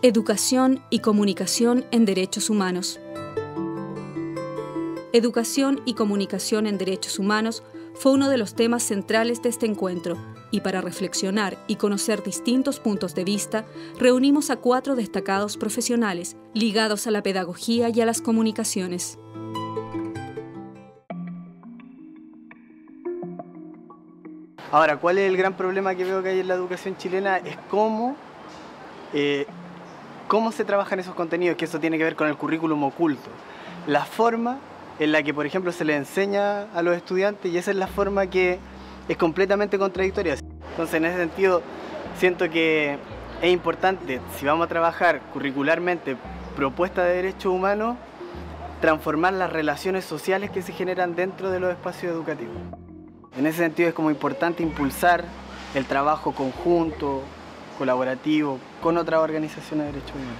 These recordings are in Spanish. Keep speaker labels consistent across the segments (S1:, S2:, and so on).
S1: Educación y comunicación en derechos humanos. Educación y comunicación en derechos humanos fue uno de los temas centrales de este encuentro, y para reflexionar y conocer distintos puntos de vista, reunimos a 4 destacados profesionales ligados a la pedagogía y a las comunicaciones.
S2: Ahora, ¿cuál es el gran problema que veo que hay en la educación chilena? Es cómo se trabajan esos contenidos, que eso tiene que ver con el currículum oculto. La forma en la que, por ejemplo, se les enseña a los estudiantes, y esa es la forma que es completamente contradictoria. Entonces, en ese sentido, siento que es importante, si vamos a trabajar curricularmente propuestas de derechos humanos, transformar las relaciones sociales que se generan dentro de los espacios educativos. En ese sentido, es como importante impulsar el trabajo conjunto, colaborativo, con otras organizaciones de derechos humanos.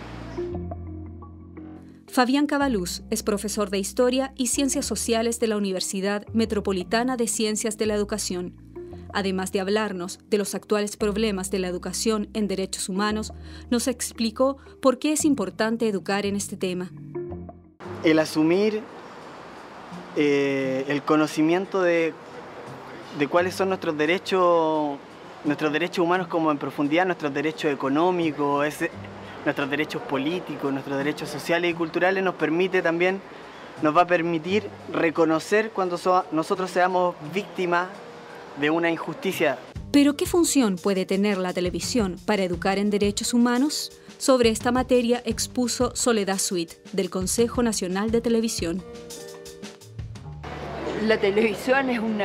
S1: Fabián Cabalús es profesor de Historia y Ciencias Sociales de la Universidad Metropolitana de Ciencias de la Educación. Además de hablarnos de los actuales problemas de la educación en derechos humanos, nos explicó por qué es importante educar en este tema.
S2: El asumir el conocimiento de cuáles son nuestros derechos humanos como en profundidad, nuestros derechos económicos, nuestros derechos políticos, nuestros derechos sociales y culturales nos va a permitir reconocer cuando nosotros seamos víctimas de una injusticia.
S1: ¿Pero qué función puede tener la televisión para educar en derechos humanos? Sobre esta materia expuso Soledad Sweet, del Consejo Nacional de Televisión.
S3: La televisión es un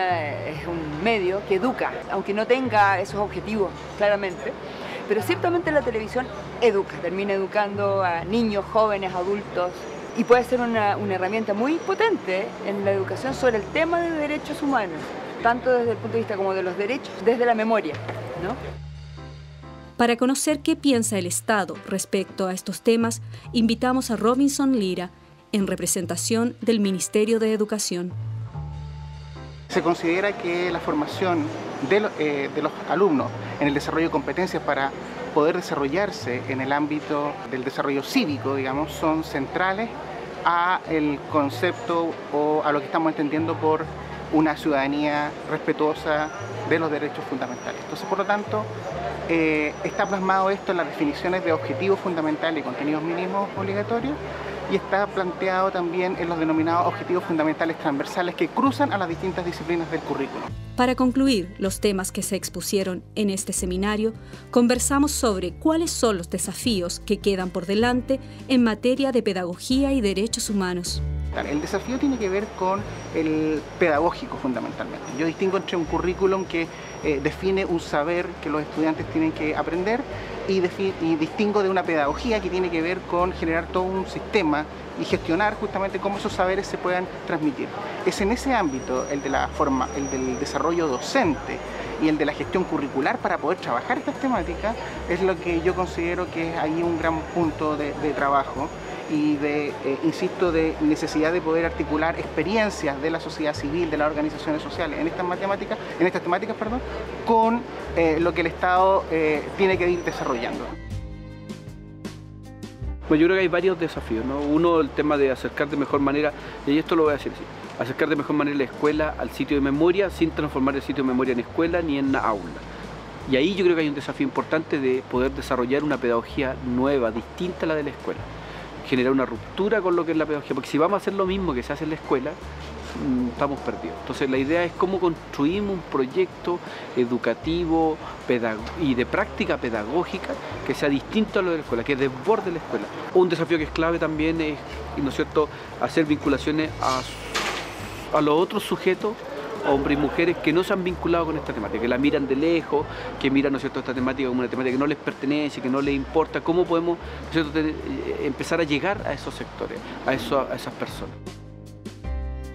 S3: medio que educa, aunque no tenga esos objetivos claramente, pero ciertamente la televisión educa, termina educando a niños, jóvenes, adultos, y puede ser una herramienta muy potente en la educación sobre el tema de derechos humanos, tanto desde el punto de vista como de los derechos, desde la memoria, ¿no?
S1: Para conocer qué piensa el Estado respecto a estos temas, invitamos a Robinson Lira, en representación del Ministerio de Educación.
S4: Se considera que la formación de los alumnos en el desarrollo de competencias para poder desarrollarse en el ámbito del desarrollo cívico, digamos, son centrales a el concepto o a lo que estamos entendiendo por una ciudadanía respetuosa de los derechos fundamentales. Entonces, por lo tanto, está plasmado esto en las definiciones de objetivos fundamentales y contenidos mínimos obligatorios, y está planteado también en los denominados objetivos fundamentales transversales que cruzan a las distintas disciplinas del currículo.
S1: Para concluir los temas que se expusieron en este seminario, conversamos sobre cuáles son los desafíos que quedan por delante en materia de pedagogía y derechos humanos.
S4: El desafío tiene que ver con el pedagógico fundamentalmente. Yo distingo entre un currículum que define un saber que los estudiantes tienen que aprender y distingo de una pedagogía que tiene que ver con generar todo un sistema y gestionar justamente cómo esos saberes se puedan transmitir. Es en ese ámbito el del desarrollo docente y el de la gestión curricular para poder trabajar estas temáticas, es lo que yo considero que es ahí un gran punto de trabajo y insisto, de necesidad de poder articular experiencias de la sociedad civil, de las organizaciones sociales en estas temáticas, con lo que el Estado tiene que ir desarrollando.
S5: Bueno, yo creo que hay varios desafíos, ¿no? Uno, el tema de acercar de mejor manera, y esto lo voy a decir así, acercar de mejor manera la escuela al sitio de memoria sin transformar el sitio de memoria en escuela ni en aula. Y ahí yo creo que hay un desafío importante de poder desarrollar una pedagogía nueva, distinta a la de la escuela. Generar una ruptura con lo que es la pedagogía, porque si vamos a hacer lo mismo que se hace en la escuela, estamos perdidos. Entonces la idea es cómo construimos un proyecto educativo y de práctica pedagógica que sea distinto a lo de la escuela, que desborde la escuela. Un desafío que es clave también es, ¿no es cierto?, hacer vinculaciones a los otros sujetos, hombres y mujeres que no se han vinculado con esta temática, que la miran de lejos, que miran, ¿no es cierto?, esta temática como una temática que no les pertenece, que no les importa. ¿Cómo podemos, ¿no es cierto?, empezar a llegar a esos sectores, a esas personas?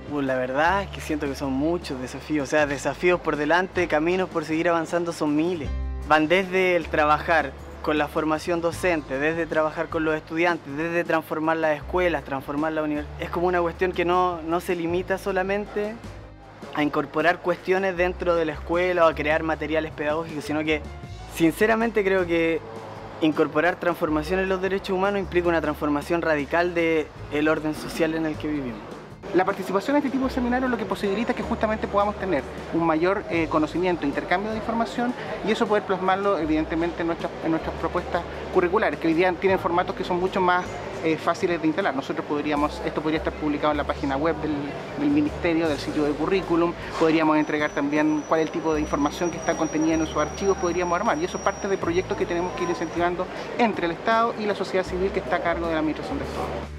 S2: Pues la verdad es que siento que son muchos desafíos, o sea, desafíos por delante, caminos por seguir avanzando son miles. Van desde el trabajar con la formación docente, desde trabajar con los estudiantes, desde transformar las escuelas, transformar la universidad. Es como una cuestión que no se limita solamente a incorporar cuestiones dentro de la escuela o a crear materiales pedagógicos, sino que sinceramente creo que Incorporar transformación en los derechos humanos implica una transformación radical del orden social en el que vivimos.
S4: La participación en este tipo de seminarios lo que posibilita es que justamente podamos tener un mayor conocimiento, intercambio de información y eso poder plasmarlo evidentemente en nuestras propuestas curriculares, que hoy día tienen formatos que son mucho más fáciles de instalar. Esto podría estar publicado en la página web del Ministerio, del sitio de currículum, podríamos entregar también cuál es el tipo de información que está contenida en nuestros archivos, podríamos armar, y eso es parte de proyectos que tenemos que ir incentivando entre el Estado y la sociedad civil que está a cargo de la Administración de Estado.